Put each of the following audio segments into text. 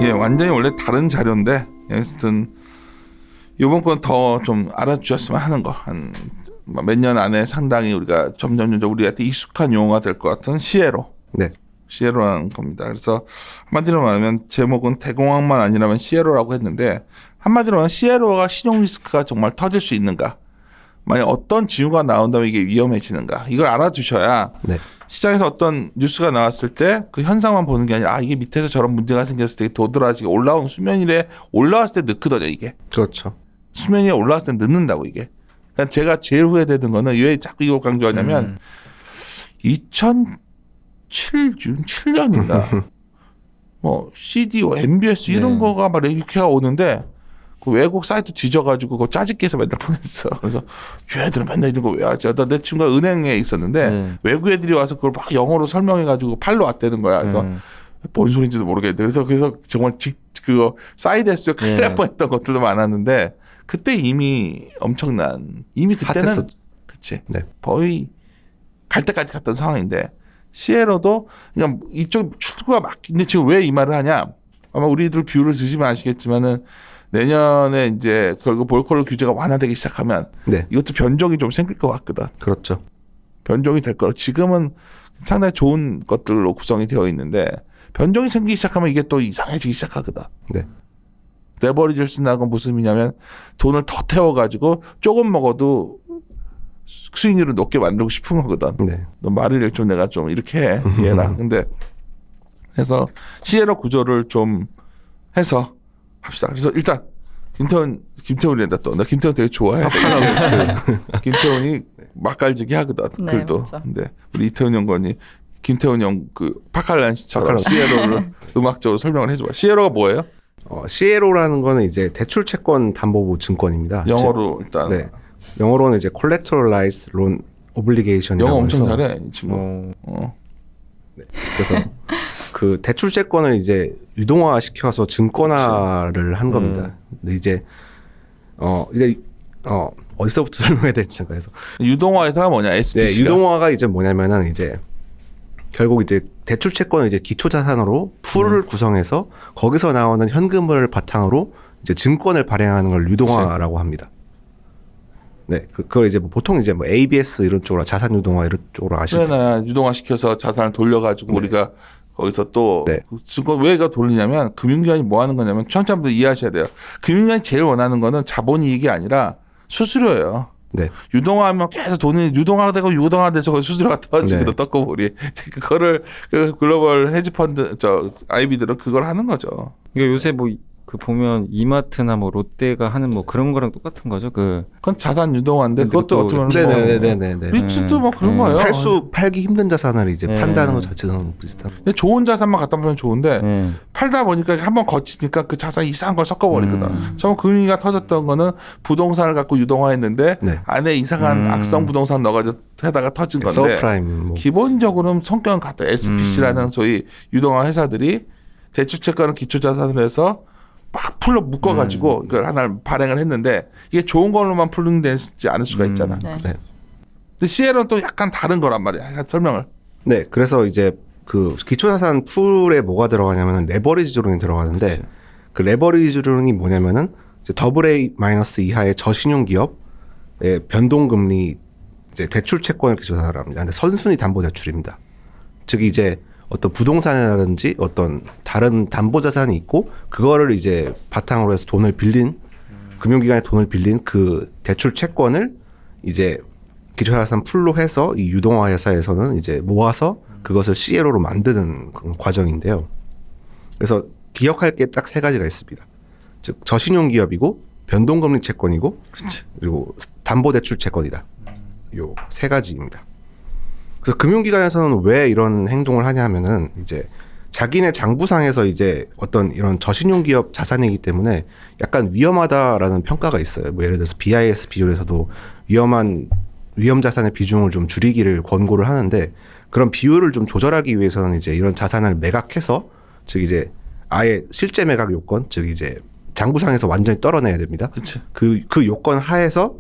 이게 완전히 원래 다른 자료인데 어쨌든 이번 건 더 좀 알아주셨으면 하는 거. 한 몇 년 안에 상당히 우리가 점점 우리한테 익숙한 용어가 될 것 같은 시에로. 네. 시에로라는 겁니다. 그래서 한마디로 말하면 제목은 대공황만 아니라면 시에로라고 했는데 한마디로 말하면 시에로가 신용 리스크가 정말 터질 수 있는가. 만약 어떤 징후가 나온다면 이게 위험해지는가. 이걸 알아두셔야 네. 시장에서 어떤 뉴스가 나왔을 때 그 현상만 보는 게 아니라 이게 밑에서 저런 문제가 생겼을 때 도드라지게 올라온 수면 위에 올라왔을 때 늦거든요. 이게. 그렇죠. 수면 위에 올라왔을 때 늦는다고 이게. 그러니까 제가 제일 후회되는 거는 왜 자꾸 이걸 강조하냐면 2007년인가 뭐 CDO, MBS 이런 거가 막 이렇게가 오는데 그 외국 사이트 뒤져가지고 그거 짜집기해서 맨날 보냈어. 그래서 얘들은 맨날 이런 거 왜 하지? 내 친구가 은행에 있었는데 외국 애들이 와서 그걸 막 영어로 설명해가지고 팔로 왔다는 거야. 그래서 뭔 소리인지도 모르겠는데 그래서 정말 그거 사이드에서 큰일 날 뻔했던 것들도 많았는데 그때 이미 이미 그때는 핫했었죠. 그치. 네. 거의 갈 때까지 갔던 상황인데 시에로도 그냥 이쪽 출구가 근데 지금 왜 이 말을 하냐? 아마 우리들 뷰를 드시면 아시겠지만은 내년에 이제 결국 볼콜로 규제가 완화되기 시작하면 네. 이것도 변종이 좀 생길 것 같거든. 그렇죠. 변종이 될 거라. 지금은 상당히 좋은 것들로 구성이 되어 있는데 변종이 생기기 시작하면 이게 또 이상해지기 시작하거든. 네. 레버리지를 쓴다는 건 무슨 의미냐면 돈을 더 태워가지고 조금 먹어도 수익률을 높게 만들고 싶은 거거든. 네. 너 말을 좀 내가 좀 이렇게 해. 이해라. 근데 그래서 시에로 구조를 좀 해서 합시다. 그래서 일단 김태훈이란다 또. 나 김태훈 되게 좋아해. 김태훈이 맛깔지기 하거든. 네, 글도. 맞죠. 근데 우리 이태훈 연구원이 김태훈 그 파칼란스처럼 시에로를 음악적으로 설명을 해줘봐. 시에로가 뭐예요? CLO라는 거는 이제 대출 채권 담보부 증권입니다. 영어로 일단. 네. 영어로는 이제 Collateralized Loan Obligation이라고 영어 엄청 해서 잘해 이 친구. 네. 그래서 그 대출 채권을 이제 유동화 시켜서 증권화를 한 겁니다. 근데 이제 어디서부터 설명해야 될지 그래서 유동화에서가 뭐냐? SBC가. 네, 유동화가 이제 뭐냐면은 이제 결국 이제 대출 채권을 이제 기초 자산으로 풀을 구성해서 거기서 나오는 현금을 바탕으로 이제 증권을 발행하는 걸 유동화라고 합니다. 네, 그걸 이제 보통 이제 뭐 ABS 이런 쪽으로 자산 유동화 이런 쪽으로 아시죠? 그러나 유동화 시켜서 자산을 돌려가지고 우리가 거기서 또 증권 왜가 돌리냐면 금융기관이 뭐 하는 거냐면 청취자분들 이해하셔야 돼요. 금융기관이 제일 원하는 거는 자본이익이 아니라 수수료예요. 네. 유동화하면 계속 돈이 유동화되고 유동화돼서 수수료가 떨어지고 떡고물이 그거를 그 글로벌 헤지펀드 IB들은 그걸 하는 거죠. 이게 요새 뭐 그 보면 이마트나 뭐 롯데가 하는 뭐 그런 거랑 똑같은 거죠. 그건 자산 유동화인데 그것도 어떻게 보면 네네네네. 리츠도 뭐 그런 거예요. 팔기 힘든 자산을 이제 판다는 것 자체는 비슷한. 근데 좋은 자산만 갖다 보면 좋은데 팔다 보니까 한번 거치니까 그 자산 이상한 걸 섞어버리거든. 처음 금융위기가 터졌던 거는 부동산을 갖고 유동화했는데 안에 이상한 악성 부동산 넣어가지고 해다가 터진 건데 서프라임 기본적으로는 성격은 같아. SBC라는 소위 유동화 회사들이 대출채권을 기초자산으로 해서 막 풀로 묶어가지고 이걸 하나를 발행을 했는데 이게 좋은 걸로만 풀리지 않을 수가 있잖아. 네. 근데 CL은 또 약간 다른 거란 말이야. 설명을. 네, 그래서 이제 그 기초자산 풀에 뭐가 들어가냐면 레버리지론이 들어가는데 그치. 그 레버리지론이 뭐냐면은 이제 AA- 이하의 저신용 기업의 변동금리 이제 대출 채권을 기초자산으로 합니다. 근데 선순위 담보 대출입니다. 즉 이제 어떤 부동산이라든지 어떤 다른 담보 자산이 있고 그거를 이제 바탕으로 해서 돈을 빌린 금융기관에 돈을 빌린 그 대출 채권을 이제 기초자산 풀로 해서 이 유동화 회사에서는 이제 모아서 그것을 CLO로 만드는 그런 과정인데요. 그래서 기억할 게 딱 세 가지가 있습니다. 즉 저신용 기업이고 변동금리 채권이고 그리고 담보대출 채권이다. 요 세 가지입니다. 그래서 금융기관에서는 왜 이런 행동을 하냐면은 이제 자기네 장부상에서 이제 어떤 이런 저신용 기업 자산이기 때문에 약간 위험하다라는 평가가 있어요. 뭐 예를 들어서 BIS 비율에서도 위험 자산의 비중을 좀 줄이기를 권고를 하는데 그런 비율을 좀 조절하기 위해서는 이제 이런 자산을 매각해서 즉 이제 아예 실제 매각 요건 즉 이제 장부상에서 완전히 떨어내야 됩니다. 그치. 그 요건 하에서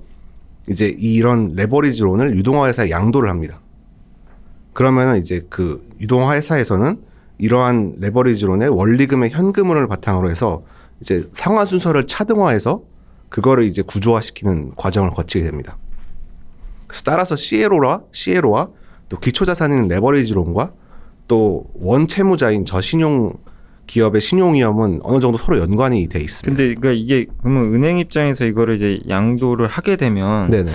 이제 이런 레버리지론을 유동화 회사에 양도를 합니다. 그러면은 이제 그 유동화 회사에서는 이러한 레버리지론의 원리금의 현금을 바탕으로 해서 이제 상환 순서를 차등화해서 그거를 이제 구조화시키는 과정을 거치게 됩니다. 그래서 따라서 시에로와 또 기초자산인 레버리지론과 또 원채무자인 저신용 기업의 신용위험은 어느 정도 서로 연관이 돼 있습니다. 근데 그러니까 이게 그러면 은행 입장에서 이거를 이제 양도를 하게 되면 네네.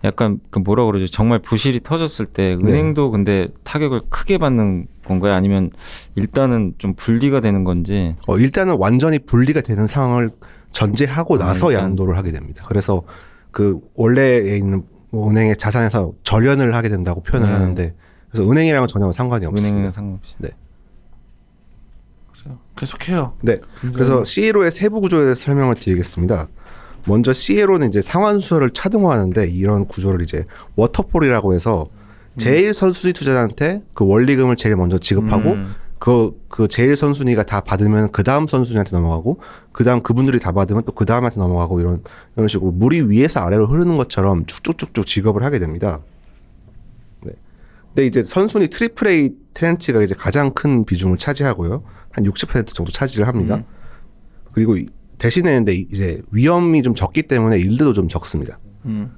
약간 그 뭐라 그러죠? 정말 부실이 터졌을 때 은행도 근데 타격을 크게 받는 건가요? 아니면 일단은 좀 분리가 되는 건지? 일단은 완전히 분리가 되는 상황을 전제하고 나서 일단. 양도를 하게 됩니다. 그래서 그 원래에 있는 은행의 자산에서 절연을 하게 된다고 표현을 하는데 그래서 은행이랑은 전혀 상관이 없습니다. 은행이랑 상관없이. 네. 계속해요. 네. 그래서 CLO의 세부 구조에 대해서 설명을 드리겠습니다. 먼저 CLO는 이제 상환 순서를 차등화하는데 이런 구조를 이제 워터폴이라고 해서 제일 선순위 투자자한테 그 원리금을 제일 먼저 지급하고 그 제일 선순위가 다 받으면 그 다음 선순위한테 넘어가고 그 다음 그분들이 다 받으면 또 그 다음한테 넘어가고 이런 식으로 물이 위에서 아래로 흐르는 것처럼 쭉쭉쭉쭉 지급을 하게 됩니다. 네. 근데 이제 선순위 트리플 A 트렌치가 이제 가장 큰 비중을 차지하고요. 한 60% 정도 차지를 합니다. 그리고 대신에 근데 이제 위험이 좀 적기 때문에 일드도 좀 적습니다.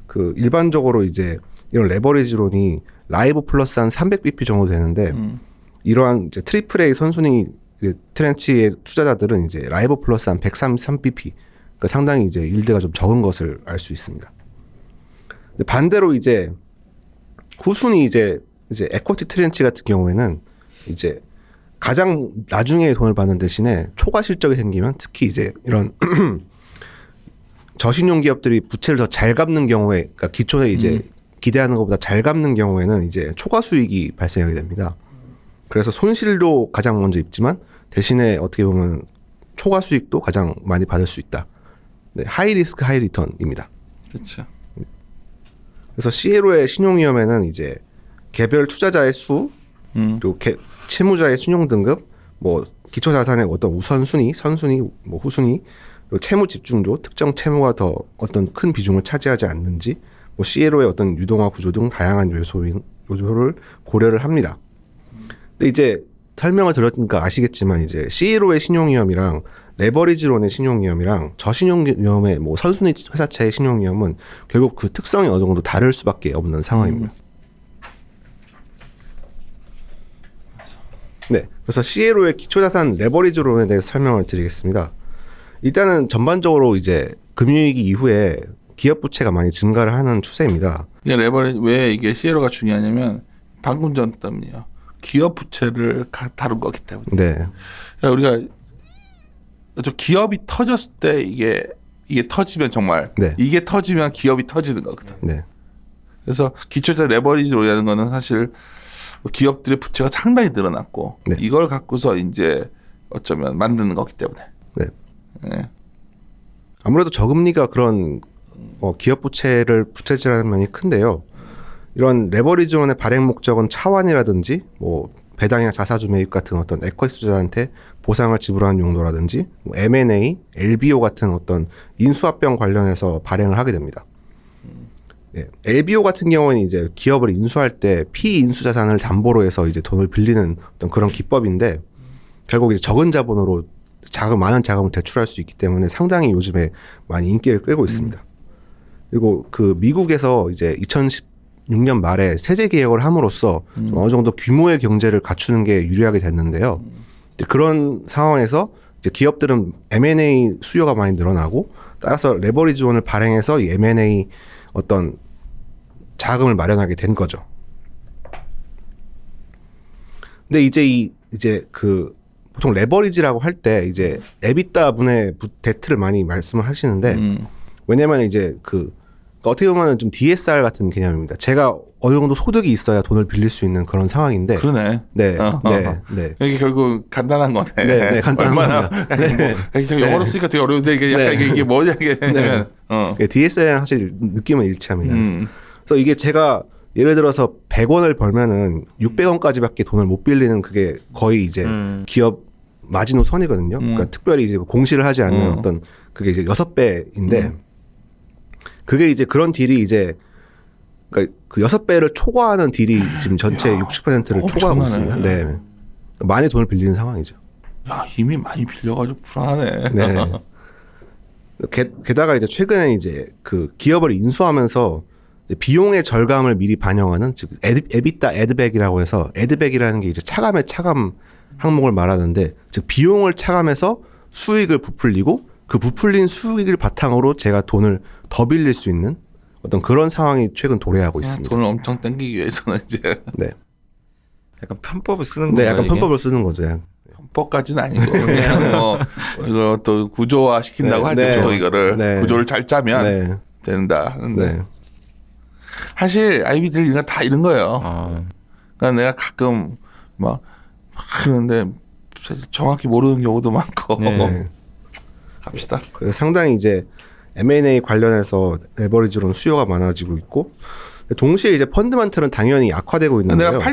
그 일반적으로 이제 이런 레버리지론이 라이브 플러스 한 300bp 정도 되는데 이러한 이제 트리플 A 선순위 이제 트렌치의 투자자들은 이제 라이브 플러스 한 133bp, 그러니까 상당히 이제 일드가 좀 적은 것을 알 수 있습니다. 근데 반대로 이제 후순위 이제 에쿼티 트렌치 같은 경우에는 이제 가장 나중에 돈을 받는 대신에 초과 실적이 생기면 특히 이제 이런 저신용 기업들이 부채를 더 잘 갚는 경우에, 그러니까 기초에 이제 기대하는 것보다 잘 갚는 경우에는 이제 초과 수익이 발생하게 됩니다. 그래서 손실도 가장 먼저 입지만 대신에 어떻게 보면 초과 수익도 가장 많이 받을 수 있다. 네, 하이 리스크 하이 리턴입니다. 그렇죠. 그래서 CLO의 신용 위험에는 이제 개별 투자자의 수, 또 채무자의 신용 등급, 뭐 기초 자산의 어떤 우선순위, 선순위, 뭐 후순위, 채무 집중도, 특정 채무가 더 어떤 큰 비중을 차지하지 않는지, 뭐 CLO의 어떤 유동화 구조 등 다양한 요소를 고려를 합니다. 근데 이제 설명을 들었으니까 아시겠지만 이제 CLO의 신용 위험이랑 레버리지론의 신용 위험이랑 저신용 위험의 뭐 선순위 회사채의 신용 위험은 결국 그 특성이 어느 정도 다를 수밖에 없는 상황입니다. 네, 그래서 CLO의 기초자산 레버리지론에 대해서 설명을 드리겠습니다. 일단은 전반적으로 이제 금융위기 이후에 기업 부채가 많이 증가를 하는 추세입니다. 이게 왜 이게 CLO가 중요하냐면 방금 전 때문이요. 기업 부채를 다룬 거기 때문에. 네, 그러니까 우리가 저 기업이 터졌을 때 이게 터지면 정말 네. 이게 터지면 기업이 터지는 거거든. 네, 그래서 기초자 레버리지라는 거는 사실 기업들의 부채가 상당히 늘어났고 네. 이걸 갖고서 이제 어쩌면 만드는 거기 때문에. 네. 네. 아무래도 저금리가 그런 기업 부채를 부채질하는 면이 큰데요. 이런 레버리지론의 발행 목적은 차환이라든지 뭐 배당이나 자사주 매입 같은 어떤 에쿼티 투자자한테 보상을 지불하는 용도라든지 뭐 M&A, LBO 같은 어떤 인수합병 관련해서 발행을 하게 됩니다. 예, LBO 같은 경우는 이제 기업을 인수할 때 피인수 자산을 담보로 해서 이제 돈을 빌리는 어떤 그런 기법인데 결국 이제 적은 자본으로 많은 자금을 대출할 수 있기 때문에 상당히 요즘에 많이 인기를 끌고 있습니다. 그리고 그 미국에서 이제 2016년 말에 세제 개혁을 함으로써 좀 어느 정도 규모의 경제를 갖추는 게 유리하게 됐는데요. 그런 상황에서 이제 기업들은 M&A 수요가 많이 늘어나고 따라서 레버리지론을 발행해서 이 M&A 어떤 자금을 마련하게 된 거죠. 근데 이제 그 보통 레버리지라고 할 때 이제 에비타 분의 데트를 많이 말씀을 하시는데 왜냐면 이제 그 어떻게 보면 좀 DSR 같은 개념입니다. 제가 어느 정도 소득이 있어야 돈을 빌릴 수 있는 그런 상황인데. 그러네. 네, 네. 이게 결국 간단한 거네. 네, 간단한 얼마나 네. 뭐, 영어로 쓰니까 되게 어려운데 이게 약간 이게 뭐냐 이게 DSR은 사실 느낌은 일치합니다. 그래서 이게 제가 예를 들어서 100원을 벌면은 600원까지밖에 돈을 못 빌리는 그게 거의 이제 기업 마지노선이거든요. 그러니까 특별히 이제 공시를 하지 않는 어떤 그게 이제 6배인데 그게 이제 그런 딜이 이제 그러니까 그 6배를 초과하는 딜이 지금 전체 60%를 초과하고 있습니다. 네. 많이 돈을 빌리는 상황이죠. 야, 이미 많이 빌려가지고 불안하네. 네. 게다가 이제 최근에 이제 그 기업을 인수하면서 이제 비용의 절감을 미리 반영하는 즉 에비타 애드백이라고 해서 애드백이라는 게 이제 차감의 차감 항목을 말하는데 즉 비용을 차감해서 수익을 부풀리고 그 부풀린 수익을 바탕으로 제가 돈을 더 빌릴 수 있는 어떤 그런 상황이 최근 도래하고 있습니다. 돈을 엄청 땡기기 위해서는 이제 네. 약간 편법을 쓰는 네, 거예요. 약간 이게? 편법을 쓰는 거죠. 편법까지는 아니고 그냥 뭐 이거 또 구조화 시킨다고 네, 하죠. 네. 또 이거를 네. 구조를 잘 짜면 네. 된다 하는데 네. 사실 아이비들 이거 다 이런 거예요. 아, 그러니까 내가 가끔 막 그런데 사실 정확히 모르는 경우도 많고 네. 네. 갑시다. 그래서 상당히 이제 M&A 관련해서 레버리지로는 수요가 많아지고 있고 동시에 이제 펀드멘털은 당연히 악화되고 있는데요. 내가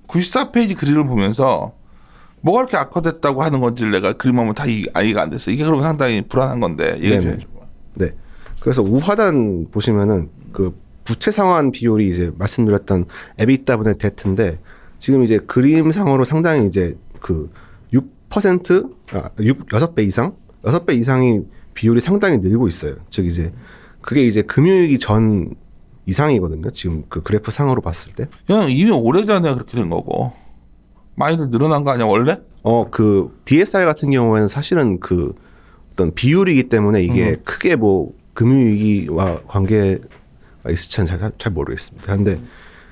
94페이지 그림을 보면서 뭐가 그렇게 악화됐다고 하는 건지 내가 그림 한번 다 이해가 안 됐어. 이게 그러면 상당히 불안한 건데 얘기해 네네. 줘야죠. 네. 그래서 우하단 보시면은 그 부채 상환 비율이 이제 말씀드렸던 에비타분의 데트인데 지금 이제 그림상으로 상당히 이제 그 6% 6배 이상 6배 이상이 비율이 상당히 늘고 있어요. 즉 이제 그게 이제 금융위기 전 이상이거든요. 지금 그 그래프 상으로 봤을 때. 그냥 이미 오래전에 그렇게 된 거고 많이들 늘어난 거 아니야 원래? 그 DSR 같은 경우에는 사실은 그 어떤 비율이기 때문에 이게 크게 뭐 금융위기와 관계가 있을지는 잘 모르겠습니다. 근데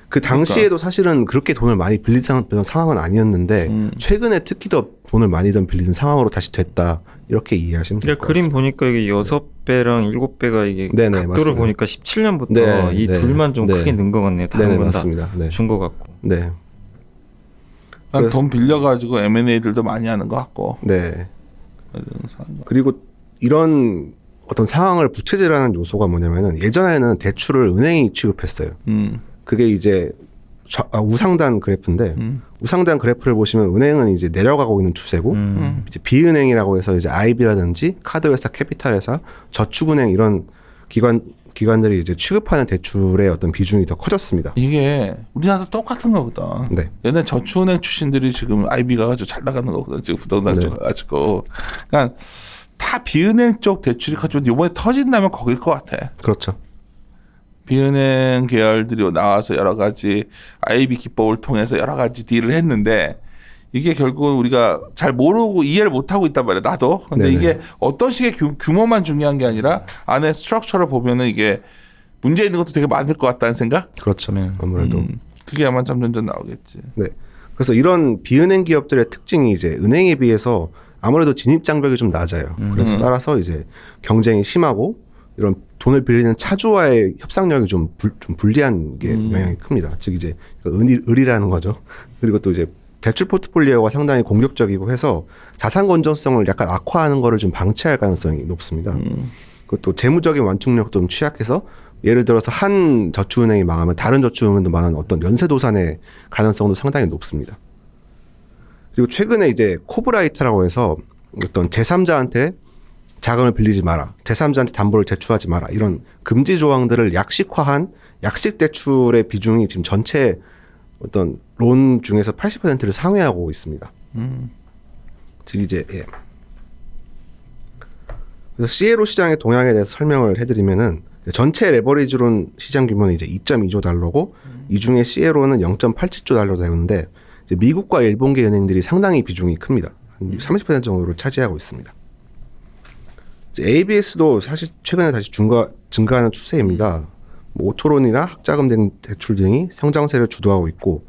그 당시에도 사실은 그렇게 돈을 많이 빌리는 상황은 아니었는데 최근에 특히 더 돈을 많이 빌리는 상황으로 다시 됐다. 이렇게 이해하시면 될 것 그림 같습니다. 보니까 이게 6배랑 7배가 이게 네네, 각도를 맞습니다. 보니까 17년부터 네, 이 네, 둘만 좀 네. 크게 는 것 같네요. 다른 네네, 건 다 맞습니다. 네. 준 것 같고. 네. 난 돈 빌려가지고 M&A들도 많이 하는 것 같고. 네. 그리고 이런 어떤 상황을 부채질하는 요소가 뭐냐면은 예전에는 대출을 은행이 취급했어요. 그게 이제 우상단 그래프인데 우상단 그래프를 보시면 은행은 이제 내려가고 있는 추세고 이제 비은행이라고 해서 이제 IB라든지 카드회사, 캐피탈회사, 저축은행 이런 기관들이 이제 취급하는 대출의 어떤 비중이 더 커졌습니다. 이게 우리나라도 똑같은 거거든. 네. 옛날 저축은행 출신들이 지금 IB 가가지고 잘 나가는 거거든. 지금 부동산 쪽 가가지고. 그러니까 다 비은행 쪽 대출이 커지고 이번에 터진다면 거길 것 같아. 그렇죠. 비은행 계열들이 나와서 여러 가지 IB 기법을 통해서 여러 가지 딜을 했는데 이게 결국은 우리가 잘 모르고 이해를 못하고 있단 말이야. 나도. 근데 네네. 이게 어떤 식의 규모만 중요한 게 아니라 안에 스트럭처를 보면은 이게 문제 있는 것도 되게 많을 것 같다는 생각? 그렇죠. 네. 아무래도. 그게 아마 점점 나오겠지. 네. 그래서 이런 비은행 기업들의 특징이 이제 은행에 비해서 아무래도 진입 장벽이 좀 낮아요. 그래서 따라서 이제 경쟁이 심하고 이런 돈을 빌리는 차주와의 협상력이 좀 불리한 게 영향이 큽니다. 즉 이제 을이라는 거죠. 그리고 또 이제 대출 포트폴리오가 상당히 공격적이고 해서 자산 건전성을 약간 악화하는 거를 좀 방치할 가능성이 높습니다. 그리고 또 재무적인 완충력도 좀 취약해서 예를 들어서 한 저축은행이 망하면 다른 저축은행도 망하는 어떤 연쇄도산의 가능성도 상당히 높습니다. 그리고 최근에 이제 코브라이트라고 해서 어떤 제3자한테 자금을 빌리지 마라, 제3자한테 담보를 제출하지 마라 이런 금지 조항들을 약식화한 약식 대출의 비중이 지금 전체 어떤 론 중에서 80%를 상회하고 있습니다. 즉 이제 그래서 CLO 시장의 동향에 대해서 설명을 해드리면은 전체 레버리지론 시장 규모는 이제 2.2조 달러고 이 중에 CLO는 0.87조 달러 되는데 이제 미국과 일본계 은행들이 상당히 비중이 큽니다. 한 30% 정도를 차지하고 있습니다. ABS도 사실 최근에 다시 증가하는 추세입니다. 뭐 오토론이나 학자금 등 대출 등이 성장세를 주도하고 있고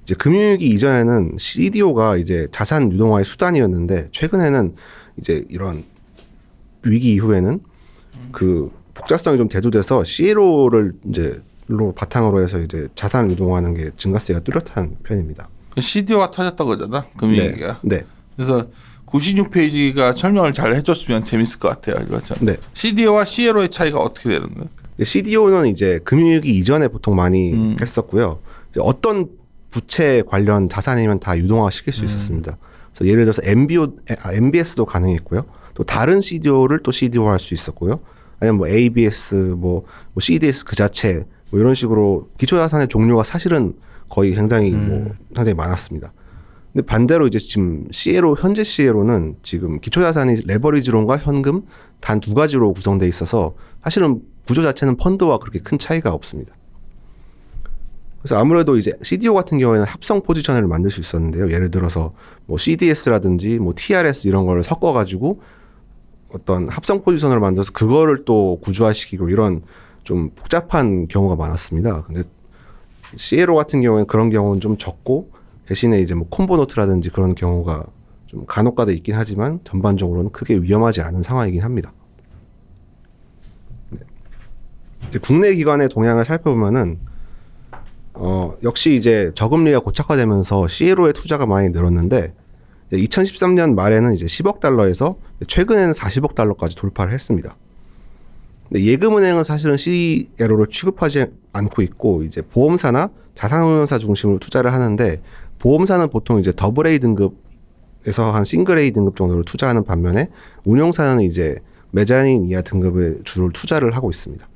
이제 금융위기 이전에는 CDO가 이제 자산 유동화의 수단이었는데 최근에는 이제 이런 위기 이후에는 그 복잡성이 좀 대두돼서 CLO를 이제 로 바탕으로 해서 이제 자산 유동화하는 게 증가세가 뚜렷한 편입니다. CDO가 터졌던 거잖아. 금융위기가. 네. 그래서 96페이지가 설명을 잘 해줬으면 재밌을 것 같아요. 그렇죠. 네. CDO와 CLO의 차이가 어떻게 되는 거예요? CDO는 이제 금융위기 이전에 보통 많이 했었고요. 이제 어떤 부채 관련 자산이면 다 유동화 시킬 수 있었습니다. 그래서 예를 들어서 MBS도 가능했고요. 또 다른 CDO를 또 CDO 할 수 있었고요. 아니면 뭐 ABS, 뭐 CDS 그 자체 뭐 이런 식으로 기초 자산의 종류가 사실은 거의 굉장히 뭐 상당히 많았습니다. 근데 반대로 이제 지금 CLO 현재 CLO는 지금 기초자산이 레버리지론과 현금 단 두 가지로 구성돼 있어서 사실은 구조 자체는 펀드와 그렇게 큰 차이가 없습니다. 그래서 아무래도 이제 CDO 같은 경우에는 합성 포지션을 만들 수 있었는데요. 예를 들어서 뭐 CDS라든지 뭐 TRS 이런 걸 섞어가지고 어떤 합성 포지션을 만들어서 그거를 또 구조화시키고 이런 좀 복잡한 경우가 많았습니다. 근데 CLO 같은 경우에는 그런 경우는 좀 적고 대신에 이제 뭐 콤보노트라든지 그런 경우가 좀 간혹가다 있긴 하지만 전반적으로는 크게 위험하지 않은 상황이긴 합니다. 네. 이제 국내 기관의 동향을 살펴보면은 역시 이제 저금리가 고착화되면서 CLO의 투자가 많이 늘었는데 2013년 말에는 이제 10억 달러에서 최근에는 40억 달러까지 돌파를 했습니다. 근데 예금은행은 사실은 CLO를 취급하지 않고 있고 이제 보험사나 자산운용사 중심으로 투자를 하는데 보험사는 보통 이제 더블 A 등급에서 한 싱글 A 등급 정도로 투자하는 반면에 운용사는 이제 메자닌 이하 등급에 주로 투자를 하고 있습니다.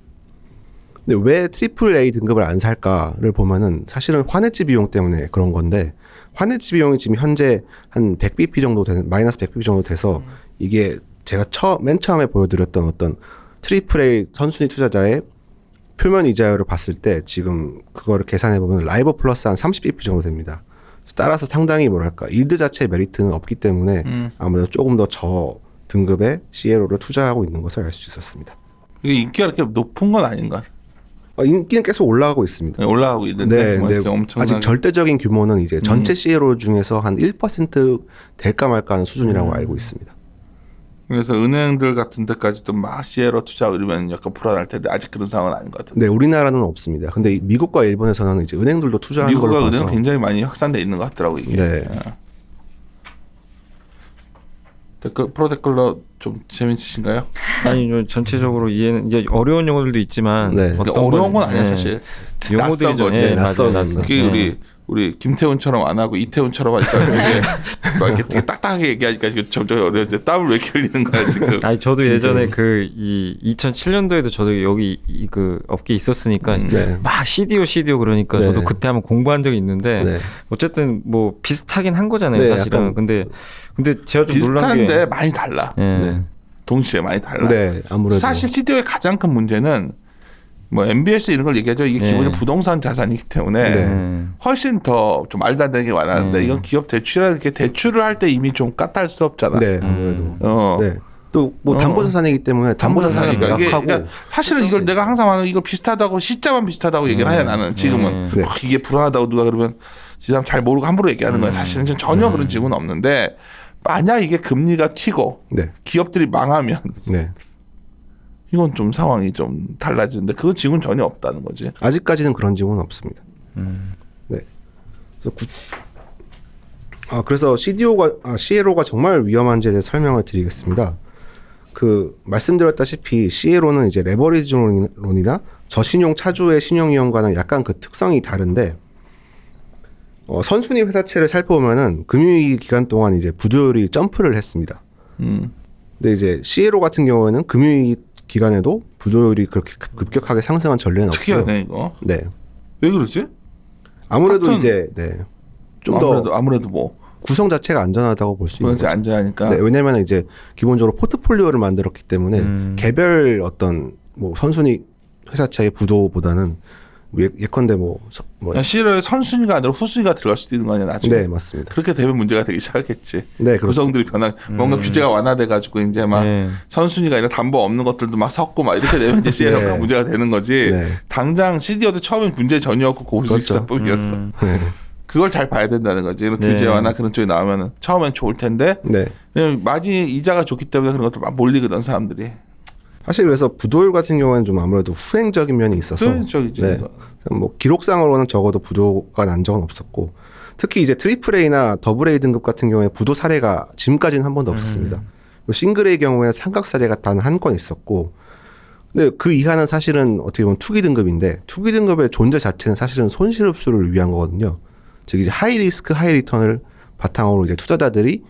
근데 왜 트리플 A 등급을 안 살까를 보면은 사실은 환해지 비용 때문에 그런 건데 환해지 비용이 지금 현재 한 100bp 정도 되는 마이너스 100bp 정도 돼서 이게 제가 맨 처음에 보여드렸던 어떤 트리플 A 선순위 투자자의 표면 이자율을 봤을 때 지금 그거를 계산해 보면 라이버 플러스 한 30bp 정도 됩니다. 따라서 상당히 뭐랄까 일드 자체의 메리트는 없기 때문에 아무래도 조금 더 저 등급의 CLO를 투자하고 있는 것을 알 수 있었습니다. 이게 인기가 그렇게 높은 건 아닌가? 인기는 계속 올라가고 있습니다. 올라가고 있는데 뭐 이렇게 엄청나게 아직 절대적인 규모는 이제 전체 CLO 중에서 한 1% 될까 말까 하는 수준이라고 알고 있습니다. 그래서 은행들 같은 데까지도 막 CLO 투자 이러면 약간 불안할 텐데 아직 그런 상황은 아닌 것 같은데. 네, 우리나라는 없습니다. 근데 미국과 일본에서는 이제 은행들도 투자하는 걸로 봐서 미국과 은행은 굉장히 많이 확산돼 있는 것 같더라고 이게. 네. 프로 댓글러 좀 재밌으신가요? 아니 전체적으로 이해는 이제 어려운 용어들도 있지만 네. 그러니까 어려운 건 아니야 사실. 낯선 거지. 예, 낯선 낯선. 그게 우리 김태훈처럼 안 하고 이태훈처럼 하니까 되게 막 이렇게 되게 딱딱하게 얘기하니까 지금 점점 어려운데 땀을 왜 이렇게 흘리는 거야 지금? 아니 저도 예전에 그 이 2007년도에도 저도 여기 그 업계에 있었으니까 네. 막 CDO 그러니까 네. 저도 그때 한번 공부한 적이 있는데 네. 어쨌든 뭐 비슷하긴 한 거잖아요 네, 사실은. 약간 근데 제가 좀 놀란 게 비슷한데 많이 달라. 예. 네. 동시에 많이 달라. 네, 아무래도 사실 CDO의 가장 큰 문제는 뭐 MBS 이런 걸 얘기하죠. 이게 네. 기본적으로 부동산 자산이기 때문에 네. 훨씬 더 좀 말도 안 되는 게 많았는데 이건 기업 대출이라는 게 대출을 할 때 이미 좀 까탈스럽잖아. 네, 아무래도 네. 또 뭐 담보자산이기 때문에 담보자산을 담보자산이니까 이게 매각하고 그러니까 사실은 이걸 내가 항상 하는 이거 비슷하다고 시자만 비슷하다고 얘기를 해야 나는 지금은 네. 이게 불안하다고 누가 그러면 지금 잘 모르고 함부로 얘기하는 거야. 사실은 전혀 그런 지금은 없는데 만약 이게 금리가 튀고 네, 기업들이 망하면 네. 이건 좀 상황이 좀 달라지는데 그건 지금은 전혀 없다는 거지. 아직까지는 그런 지금은 없습니다. 네. 그래서 CLO가 정말 위험한지에 대해 설명을 드리겠습니다. 말씀드렸다시피 CLO는 이제 레버리지론이나 저신용 차주의 신용위험과는 약간 그 특성이 다른데 선순위 회사채를 살펴보면은 금융위기 기간 동안 이제 부도율이 점프를 했습니다. 근데 이제 CLO 같은 경우에는 금융위기 기간에도 부도율이 그렇게 급격하게 상승한 전례는 없고요. 특이하네 이거. 네. 왜 그러지? 아무래도 같은- 이제 좀 더 아무래도 뭐 구성 자체가 안전하다고 볼 수 있는 그런지 거죠. 안전하니까. 네, 왜냐하면 이제 기본적으로 포트폴리오를 만들었기 때문에 개별 어떤 뭐 선순위 회사차의 부도보다는 예컨대 네, 맞습니다. 그렇게 되면 문제가 되기 시작했지. 네, 그렇습니다. 구성들이 뭔가 규제가 완화돼 가지고 이제 막 네. 선순위가 아니라 담보 없는 것들도 막 섞고 막 이렇게 되면 이제 CLO가 네. 문제가 되는 거지. 네. 당장 CDO도 처음엔 문제 전이었고 고수익사뿐이었어. 네. 그걸 잘 봐야 된다는 거지. 이런 네. 규제 완화 그런 쪽이 나오면은 처음엔 좋을 텐데 네. 왜냐면 마진 이자가 좋기 때문에 그런 것들 막 몰리거든 사람들이. 사실 그래서 부도율 같은 경우에는 좀 아무래도 후행적인 면이 있어서 후행적이지, 네. 이거. 뭐 기록상으로는 적어도 부도가 난 적은 없었고 특히 이제 트리플 A나 더블 A 등급 같은 경우에 부도 사례가 지금까지는 한 번도 없었습니다. 싱글 A 경우에 삼각 사례가 단 한 건 있었고 근데 그 이하는 사실은 어떻게 보면 투기 등급인데 투기 등급의 존재 자체는 사실은 손실 흡수를 위한 거거든요. 즉 이제 하이 리스크 하이 리턴을 바탕으로 이제 투자자들이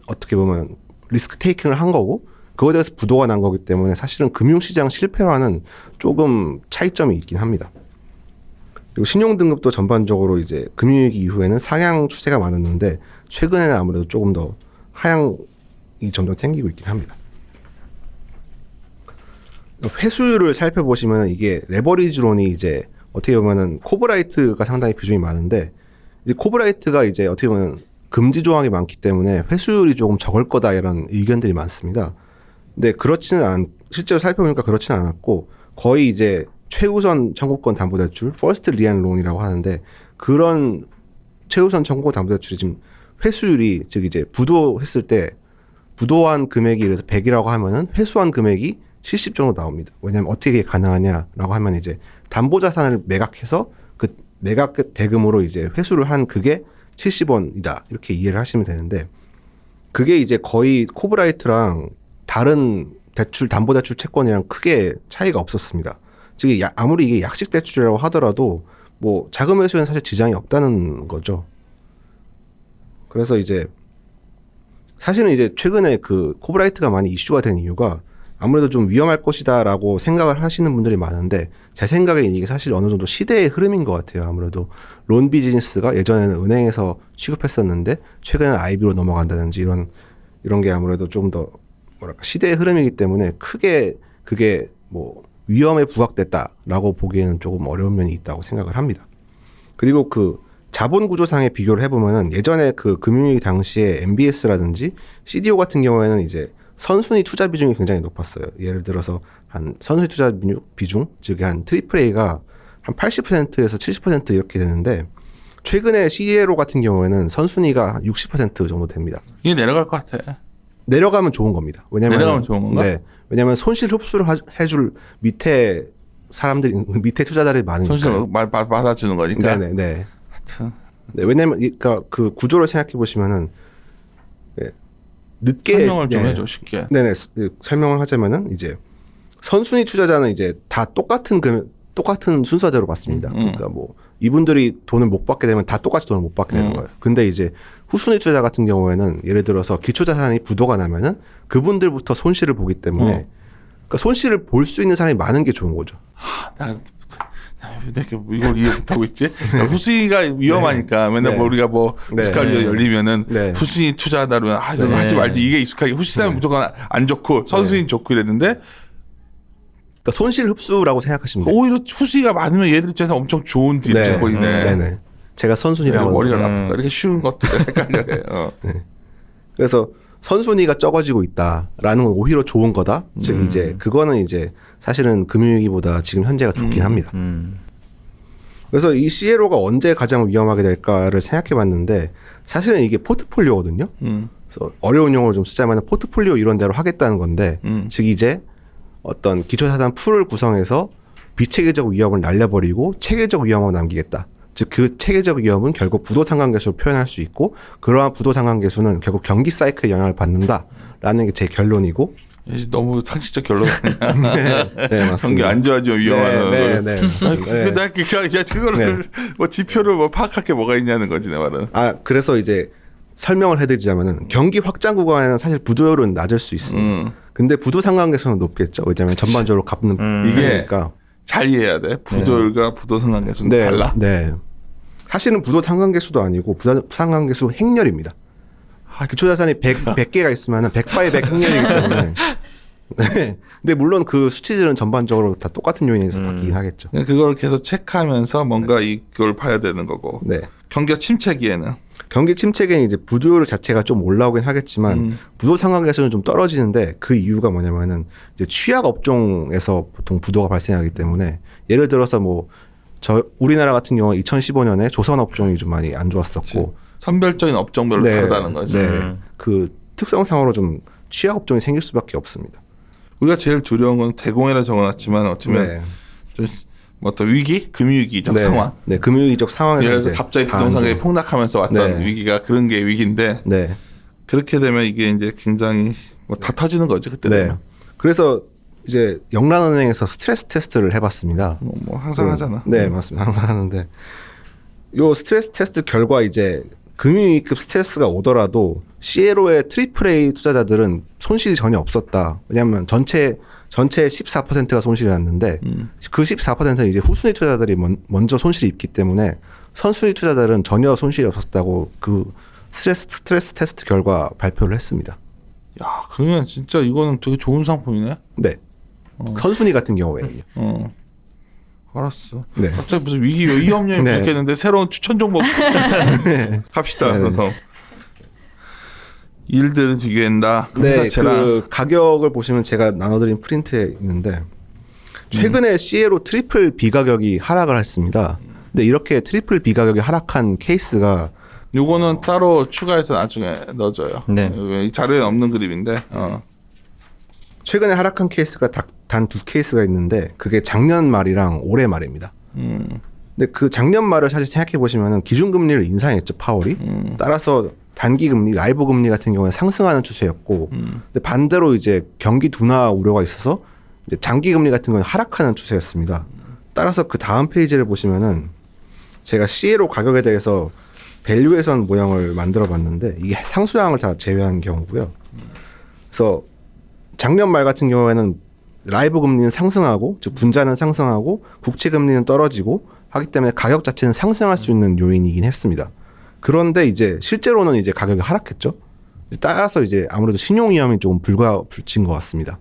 어떻게 보면 리스크 테이킹을 한 거고 그거에 대해서 부도가 난 거기 때문에 사실은 금융시장 실패와는 조금 차이점이 있긴 합니다. 그리고 신용 등급도 전반적으로 이제 금융위기 이후에는 상향 추세가 많았는데 최근에는 아무래도 조금 더 하향이 점점 생기고 있긴 합니다. 회수율을 살펴보시면 이게 레버리지론이 이제 어떻게 보면은 코브라이트가 상당히 비중이 많은데 이제 코브라이트가 이제 어떻게 보면 금지 조항이 많기 때문에 회수율이 조금 적을 거다 이런 의견들이 많습니다. 근데 실제로 살펴보니까 그렇지는 않았고 거의 이제 최우선 청구권 담보대출, 퍼스트 리안 론이라고 하는데 그런 최우선 청구권 담보대출이 지금 회수율이 즉 이제 부도했을 때 부도한 금액이 그래서 100이라고 하면은 회수한 금액이 70 정도 나옵니다. 왜냐하면 어떻게 가능하냐라고 하면 이제 담보자산을 매각해서 그 매각 대금으로 이제 회수를 한 그게 70원이다 이렇게 이해를 하시면 되는데 그게 이제 거의 코브라이트랑 다른 대출 담보대출 채권이랑 크게 차이가 없었습니다. 즉 아무리 이게 약식 대출이라고 하더라도 뭐 자금 회수에는 사실 지장이 없다는 거죠. 그래서 이제 사실은 이제 최근에 그 코브라이트가 많이 이슈가 된 이유가 아무래도 좀 위험할 것이다라고 생각을 하시는 분들이 많은데 제 생각에는 이게 사실 어느 정도 시대의 흐름인 것 같아요. 아무래도 론 비즈니스가 예전에는 은행에서 취급했었는데 최근에는 IB로 넘어간다든지 이런 게 아무래도 좀 더 뭐랄까 시대의 흐름이기 때문에 크게 그게 뭐 위험에 부각됐다라고 보기에는 조금 어려운 면이 있다고 생각을 합니다. 그리고 그 자본 구조상의 비교를 해보면은 예전에 그 금융위기 당시에 MBS라든지 CDO 같은 경우에는 이제 선순위 투자 비중이 굉장히 높았어요. 예를 들어서 한 선순위 투자 비중, 즉 한 AAA가 한 80%에서 70% 이렇게 되는데 최근에 CDO 같은 경우에는 선순위가 한 60% 정도 됩니다. 이게 내려갈 것 같아. 내려가면 좋은 겁니다. 왜냐면 내려가면 좋은 건가? 네, 왜냐하면 손실 흡수를 해줄 밑에 사람들이 밑에 투자자들이 많으니까. 손실 받아주는 거니까. 네네. 하여튼. 네, 왜냐면 그러니까 그 구조를 생각해 보시면은 네, 늦게 설명을 좀 해줘 쉽게. 네네 설명을 하자면은 이제 선순위 투자자는 이제 다 똑같은 순서대로 받습니다. 그러니까 뭐 이분들이 돈을 못 받게 되면 다 똑같이 돈을 못 받게 되는 거예요. 근데 이제 후순위 투자자 같은 경우에는 예를 들어서 기초자산이 부도가 나면은 그분들부터 손실을 보기 때문에 그러니까 손실을 볼 수 있는 사람이 많은 게 좋은 거죠. 나 이걸 이해 못하고 있지? 후순위가 위험하니까 맨날 뭐 우리가 뭐 스칼리어 열리면은 후순위 투자한다면 이거 하지 말지 이게 익숙하게 후순위는 무조건 안 좋고 선순위 좋고 이랬는데 그러니까 손실 흡수라고 생각하시면 돼요. 오히려 후순위가 많으면 얘들 입장에서 엄청 좋은 조건이네. 네네. 제가 선순위라고 머리가 나쁘다. 이렇게 쉬운 것들을 헷갈려요. 네. 그래서 선순위가 적어지고 있다라는 건 오히려 좋은 거다. 즉 이제 그거는 이제 사실은 금융위기보다 지금 현재가 좋긴 합니다. 그래서 이 CLO가 언제 가장 위험하게 될까를 생각해봤는데 사실은 이게 포트폴리오거든요. 그래서 어려운 용어를 좀 쓰자면 포트폴리오 이론대로 하겠다는 건데 즉 이제 어떤 기초자산 풀을 구성해서 비체계적 위험을 날려버리고 체계적 위험을 남기겠다. 즉 그 체계적 위험은 결국 부도상관계수로 표현할 수 있고 그러한 부도상관계수는 결국 경기 사이클에 영향을 받는다라는 게 제 결론이고 너무 상식적 결론이야. 네, 맞습니다. 경기 안 좋아지면 위험하는. 네. 그거를 뭐 지표를 뭐 파악할 게 뭐가 있냐는 거지 내 말은. 그래서 이제 설명을 해드리자면은 경기 확장 구간에는 사실 부도율은 낮을 수 있습니다. 근데 부도 상관계수는 높겠죠. 왜냐하면 전반적으로 갚는 이게 그러니까. 잘 이해해야 돼. 부도율과 부도 상관계수는 달라. 네. 사실은 부도 상관계수도 아니고 부도 상관계수 행렬입니다. 기초자산이 100개가 있으면 100바의 100 행렬이기 때문에. 네. 근데 물론 그 수치들은 전반적으로 다 똑같은 요인에서 바뀌긴 하겠죠. 그걸 계속 체크하면서 뭔가 이걸 봐야 되는 거고. 네. 경기가 침체기에는. 경기 침체기에는 이제 부도율 자체가 좀 올라오긴 하겠지만 부도 상관계수는 좀 떨어지는데 그 이유가 뭐냐면은 이제 취약 업종에서 보통 부도가 발생하기 때문에 예를 들어서 뭐 우리나라 같은 경우 2015년에 조선 업종이 좀 많이 안 좋았었고 선별적인 업종별로 다르다는 거지. 네. 그 특성상으로 좀 취약 업종이 생길 수밖에 없습니다. 우리가 제일 두려운 건 대공이라 적어놨지만 어쩌면 좀 어떤 위기, 금융위기적 상황. 네, 금융위기적 상황에서 예를 들어서 갑자기 부동산 가격이 폭락하면서 왔던 위기가 그런 게 위기인데 그렇게 되면 이게 이제 굉장히 뭐 다 터지는 거지 그때 되면. 그래서 이제 영란은행에서 스트레스 테스트를 해봤습니다. 뭐 항상 하잖아. 네, 맞습니다. 항상 하는데 요 스트레스 테스트 결과 이제 금융위기급 스트레스가 오더라도 시에로의 트리플 A 투자자들은 손실이 전혀 없었다. 왜냐하면 전체 14%가 손실이 났는데 그 14%는 이제 후순위 투자자들이 먼저 손실이 있기 때문에 선순위 투자자들은 전혀 손실이 없었다고 그 스트레스 테스트 결과 발표를 했습니다. 야, 그러면 진짜 이거는 되게 좋은 상품이네. 네. 선순위 같은 경우에는요. 알았어. 네. 갑자기 무슨 위험령이 네. 부족했는데 새로운 추천 종목 갑시다. 네. 그럼 일들은 비교한다. 네, 자체랑. 그 가격을 보시면 제가 나눠드린 프린트에 있는데 최근에 시에로 트리플 B 가격이 하락을 했습니다. 근데 이렇게 트리플 B 가격이 하락한 케이스가 요거는 따로 추가해서 나중에 넣어줘요. 네. 이 자료에 없는 그림인데. 최근에 하락한 케이스가 단 두 케이스가 있는데 그게 작년 말이랑 올해 말입니다. 근데 그 작년 말을 사실 생각해 보시면은 기준금리를 인상했죠 파월이. 따라서 단기금리, 라이브 금리 같은 경우에 상승하는 추세였고, 근데 반대로 이제 경기 둔화 우려가 있어서 이제 장기금리 같은 경우는 하락하는 추세였습니다. 따라서 그 다음 페이지를 보시면은 제가 CLO 가격에 대해서 밸류에이션 모형을 만들어 봤는데 이게 상수항을 다 제외한 경우고요. 그래서 작년 말 같은 경우에는 라이브 금리는 상승하고 즉 분자는 상승하고 국채 금리는 떨어지고 하기 때문에 가격 자체는 상승할 수 있는 요인이긴 했습니다. 그런데 이제 실제로는 이제 가격이 하락했죠. 따라서 이제 아무래도 신용 위험이 조금 불가불친 것 같습니다.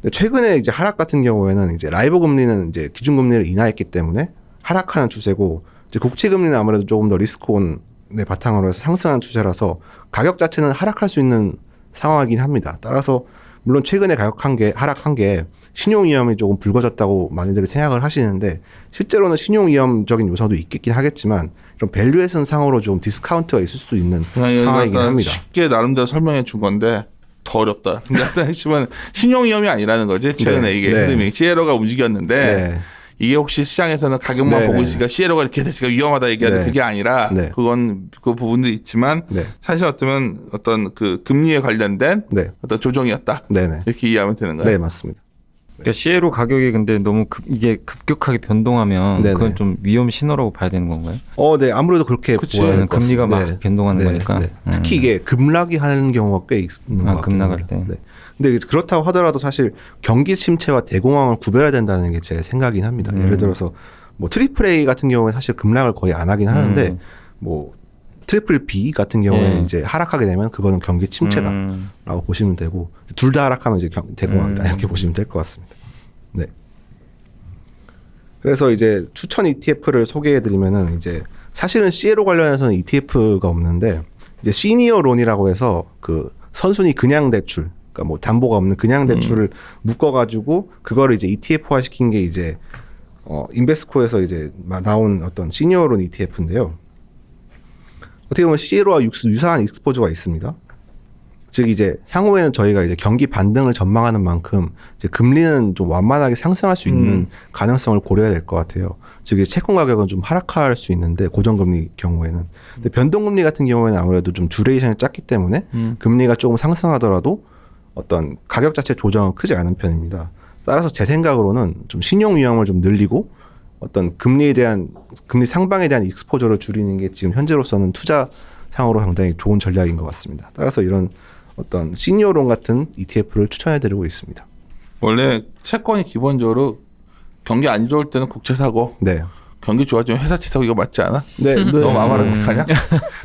근데 최근에 이제 하락 같은 경우에는 이제 라이브 금리는 이제 기준 금리를 인하했기 때문에 하락하는 추세고 이제 국채 금리는 아무래도 조금 더 리스크온의 바탕으로 해서 상승하는 추세라서 가격 자체는 하락할 수 있는 상황이긴 합니다. 따라서 물론 최근에 하락한 게 신용 위험이 조금 불거졌다고 많이들 생각을 하시는데 실제로는 신용 위험적인 요소도 있겠긴 하겠지만 이런 밸류에이션 상으로 좀 디스카운트가 있을 수도 있는 상황이긴 합니다. 쉽게 나름대로 설명해 준 건데 더 어렵다. 근데 하여튼 신용 위험이 아니라는 거지. 최근에 네, 이게 네. 흐름이 시에로가 움직였는데 네. 이게 혹시 시장에서는 가격만 네, 보고 네. 있으니까 시에로가 이렇게 됐으니까 위험하다 얘기하는 네. 그게 아니라 네. 그건 그 부분도 있지만 네. 사실 어떤 그 금리에 관련된 네. 어떤 조정이었다. 네네. 이렇게 이해하면 되는 거예요. 네, 맞습니다. 그러니까 CLO 가격이 근데 너무 이게 급격하게 변동하면 네네. 그건 좀 위험 신호라고 봐야 되는 건가요? 네, 아무래도 그렇게 그치. 보여야 될것 금리가 같습니다. 막 네. 변동하는 거니까. 특히 이게 급락이 하는 경우가 꽤 있는 것 같아요. 급락할 때. 네. 근데 그렇다고 하더라도 사실 경기 침체와 대공황을 구별해야 된다는 게 제 생각이긴 합니다. 예를 들어서 뭐 트리플 A 같은 경우에 사실 급락을 거의 안 하긴 하는데 뭐 트리플 B 같은 경우에는 이제 하락하게 되면 그거는 경기 침체다라고 보시면 되고 둘 다 하락하면 이제 대공황이다 이렇게 보시면 될 것 같습니다. 네. 그래서 이제 추천 ETF를 소개해드리면은 이제 사실은 CLO 관련해서는 ETF가 없는데 이제 시니어론이라고 해서 그 선순위 그냥 대출, 그러니까 뭐 담보가 없는 그냥 대출을 묶어가지고 그거를 이제 ETF화 시킨 게 이제 인베스코에서 이제 나온 어떤 시니어론 ETF인데요. 어떻게 보면 CLO와 유사한 익스포저가 있습니다. 즉 이제 향후에는 저희가 이제 경기 반등을 전망하는 만큼 이제 금리는 좀 완만하게 상승할 수 있는 가능성을 고려해야 될 것 같아요. 즉 이제 채권 가격은 좀 하락할 수 있는데 고정금리 경우에는, 근데 변동금리 같은 경우에는 아무래도 좀 듀레이션이 짧기 때문에 금리가 조금 상승하더라도 어떤 가격 자체 조정은 크지 않은 편입니다. 따라서 제 생각으로는 좀 신용 위험을 좀 늘리고 어떤 금리 상방에 대한 익스포저를 줄이는 게 지금 현재로서는 투자 상으로 상당히 좋은 전략인 것 같습니다. 따라서 이런 어떤 시니어론 같은 ETF를 추천해드리고 있습니다. 원래 채권이 기본적으로 경기 안 좋을 때는 국채 사고 네. 경기 좋아지면 회사채 사고 이거 맞지 않아? 네. 너무 아마르틱하냐?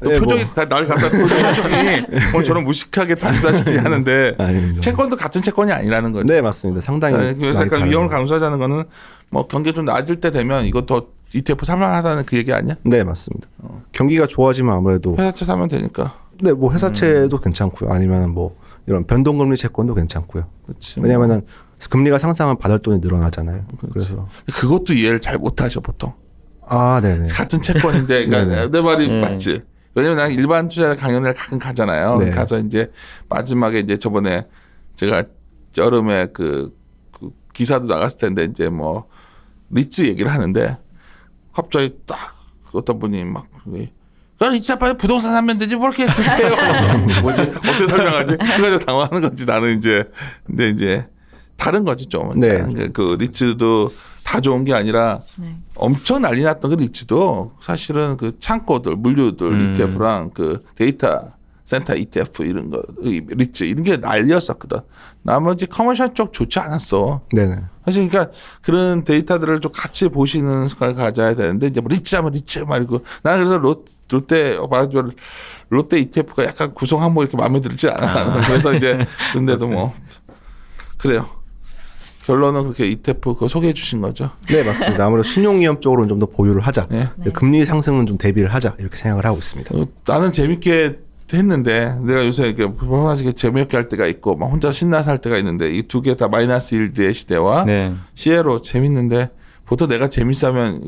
너 네, 표정이 다 날 갖다 표정이 뭐 저런 무식하게 단수화시키게 하는데 아닙니다. 채권도 같은 채권이 아니라는 거죠. 네, 맞습니다. 상당히 그래서 많이 약간 다른 위험을 거. 감수하자는 거는 뭐 경기가 좀 낮을 때 되면 이거 더 ETF 살만하다는 그 얘기 아니야? 네, 맞습니다. 경기가 좋아지면 아무래도 회사채 사면 되니까. 네, 뭐 회사채도 괜찮고요. 아니면 뭐 이런 변동금리 채권도 괜찮고요. 그렇지. 왜냐하면은 금리가 상승하면 받을 돈이 늘어나잖아요. 그래서 그것도 이해를 잘 못하셔 보통. 네네. 같은 채권인데, 그러니까 네네. 내 말이 맞지. 왜냐면 난 일반 투자 강연을 가끔 가잖아요. 네. 가서 이제 마지막에 이제 저번에 제가 여름에 그 기사도 나갔을 텐데 이제 뭐 리츠 얘기를 하는데 갑자기 딱 어떤 분이 막 그럼 리츠 아빠는 부동산 사면 되지 뭐 이렇게 해요. 뭐지 어떻게 설명하지? 그래서 당황하는 거지 나는 이제 근데 이제 다른 거지 좀. 네. 그 리츠도 다 좋은 게 아니라 네. 엄청 난리 났던 게 리츠도 사실은 그 창고들, 물류들 ETF랑 그 데이터 센터 ETF 이런 거, 리츠 이런 게 난리였었거든. 나머지 커머셜 쪽 좋지 않았어. 네네. 사실 그러니까 그런 데이터들을 좀 같이 보시는 걸 가져야 되는데 이제 뭐 리츠 하면 리츠 말고 나는 그래서 롯데 말하자면 롯데 ETF가 약간 구성 항목 이렇게 마음에 들지 않아. 그래서 이제 근데도 뭐 그래요. 결론은 그렇게 ETF 그거 소개해 주신 거죠. 네, 맞습니다. 아무래도 신용위험 쪽으로는 좀 더 보유를 하자. 네. 금리 상승은 좀 대비를 하자. 이렇게 생각을 하고 있습니다. 나는 재밌게 했는데 내가 요새 이렇게 사실 재미없게 할 때가 있고 막 혼자 신나서 할 때가 있는데 이 두 개 다 마이너스 일드의 시대와 네. 시에로 재밌는데 보통 내가 재밌으면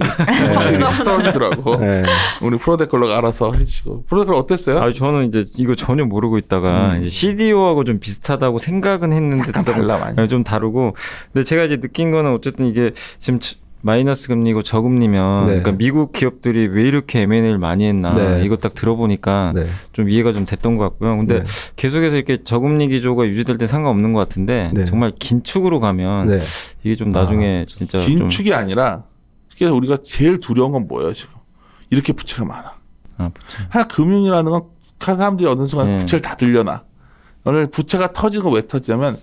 떨어지더라고. 네. 우리 프로데컬러가 알아서 해주시고. 프로데컬러 어땠어요? 아 저는 이제 이거 전혀 모르고 있다가 이제 CDO하고 좀 비슷하다고 생각은 했는데 약간 달라 많이. 네, 좀 다르고. 근데 제가 이제 느낀 거는 어쨌든 이게 지금 마이너스 금리고 저금리면 네. 그러니까 미국 기업들이 왜 이렇게 M&A를 많이 했나 네. 이거 딱 들어보니까 네. 좀 이해가 좀 됐던 것 같고요. 근데 네. 계속해서 이렇게 저금리 기조가 유지될 때 상관없는 것 같은데 네. 정말 긴축으로 가면 네. 이게 좀 나중에 진짜 좀 긴축이 아니라 그래서 우리가 제일 두려운 건 뭐예요 지금? 이렇게 부채가 많아. 하나 금융이라는 건 사람들이 어느 순간 네. 부채를 다 들려놔. 오늘 부채가 터지는 건 왜 터지냐면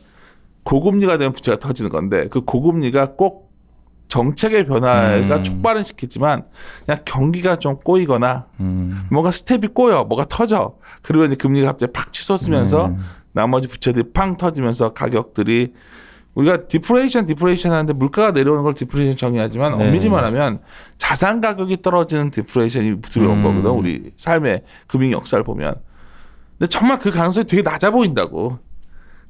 고금리가 되면 부채가 터지는 건데 그 고금리가 꼭 정책의 변화가 촉발은 시켰지만 그냥 경기가 좀 꼬이거나 뭔가 스텝이 꼬여 뭐가 터져 그리고 이제 금리가 갑자기 팍 치솟으면서 나머지 부채들이 팡 터지면서 가격들이 우리가 디프레이션 하는데 물가가 내려오는 걸 디프레이션 정의하지만 네. 엄밀히 말하면 자산 가격이 떨어지는 디프레이션이 두려운 거거든 우리 삶의 금융 역사를 보면. 근데 정말 그 가능성이 되게 낮아 보인다고.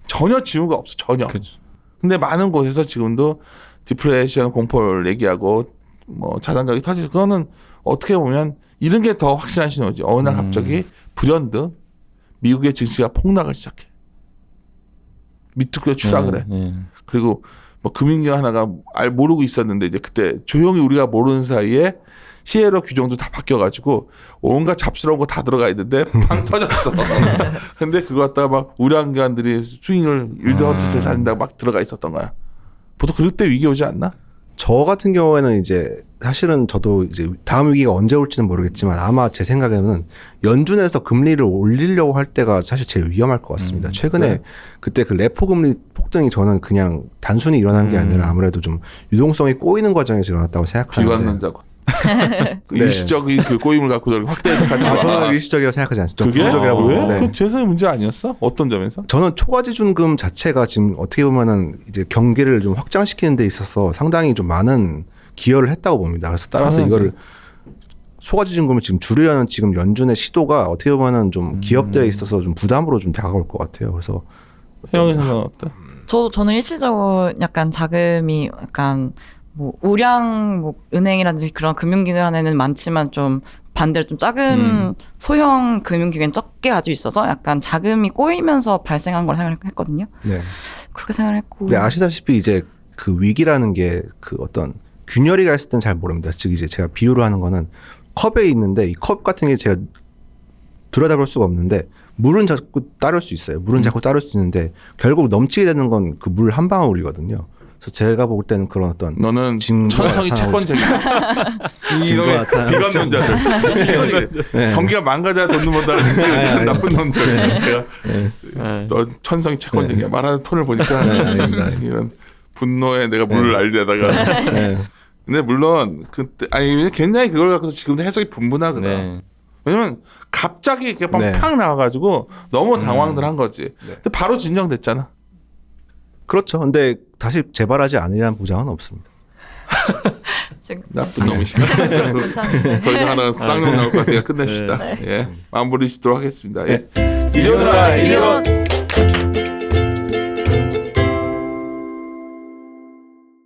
전혀 징후가 없어 전혀. 그렇죠. 근데 많은 곳에서 지금도 디프레이션 공포를 얘기하고 뭐 자산 가격이 터지고 그거는 어떻게 보면 이런 게 더 확실한 신호지. 어느 날 갑자기 불현듯 미국의 증시가 폭락을 시작해. 밑으로 추락을 해. 네. 그리고 뭐 금융기관 하나가 모르고 있었는데 이제 그때 조용히 우리가 모르는 사이에 CLO 규정도 다 바뀌어가지고 온갖 잡스러운 거 다 들어가 있는데 팡 터졌어. 근데 그거 갖다가 막 우량기관들이 수익을 일드헌트를 살린다고 막 들어가 있었던 거야. 보통 그럴 때 위기 오지 않나? 저 같은 경우에는 이제 사실은 저도 이제 다음 위기가 언제 올지는 모르겠지만 아마 제 생각에는 연준에서 금리를 올리려고 할 때가 사실 제일 위험할 것 같습니다. 최근에 네. 그때 그 레포 금리 폭등이 저는 그냥 단순히 일어난 게 아니라 아무래도 좀 유동성이 꼬이는 과정에서 일어났다고 생각하는데. 비관론자고. 그 네. 일시적인 그 꼬임을 갖고 저렇게 확대해서 같이 저는 일시적이라고 생각하지 않습니다. 그게 부정적이라고 왜? 보는데. 그 재산의 문제 아니었어? 어떤 점에서? 저는 초과지준금 자체가 지금 어떻게 보면은 이제 경기를 좀 확장시키는 데 있어서 상당히 좀 많은 기여를 했다고 봅니다. 그래서 따라서 당연하지. 이거를 초과지준금을 지금 줄이려는 지금 연준의 시도가 어떻게 보면은 좀 기업들에 있어서 좀 부담으로 좀 다가올 것 같아요. 그래서 혜영이 생각은 어때? 저는 일시적으로 약간 자금이 약간 뭐 우량 뭐 은행이라든지 그런 금융기관에는 많지만 좀 반대로 좀 작은 소형 금융기관이 적게 가지고 있어서 약간 자금이 꼬이면서 발생한 걸 생각했거든요. 네. 그렇게 생각을 했고. 근데 아시다시피 이제 그 위기라는 게 그 어떤 균열이가 있을 땐 잘 모릅니다. 즉 이제 제가 비유를 하는 거는 컵에 있는데 이 컵 같은 게 제가 들여다볼 수가 없는데 물은 자꾸 따를 수 있어요. 물은 자꾸 따를 수 있는데 결국 넘치게 되는 건 그 물 한 방울이거든요. 그래서 제가 볼 때는 그런 어떤 너는 징조가 천성이 나타나고 채권쟁이야. 징조가 이놈의 나타나고 비관론자들. 채권이 경기가 망가져야 돈 번다. 나쁜 놈들. 내가 너 천성이 채권쟁이야. 말하는 톤을 보니까 이런 분노에 내가 물을 알려다가. 네. 근데 물론 그때 아니 굉장히 그걸 갖고서 지금도 해석이 분분하거든. 네. 왜냐면 갑자기 이렇게 팍 네. 나와가지고 너무 당황들 한 거지. 근데 바로 진정됐잖아. 그렇죠. 근데 다시 재발하지 않으리라는 보장은 없습니다. 지금 나쁜 놈이시네. 괜찮은데. 더 이상 하다가 쌍욕 나올 것 같으니까 끝냅시다. 네. 예. 마무리 짓도록 하겠습니다. 예. 이리오너라, 이리온.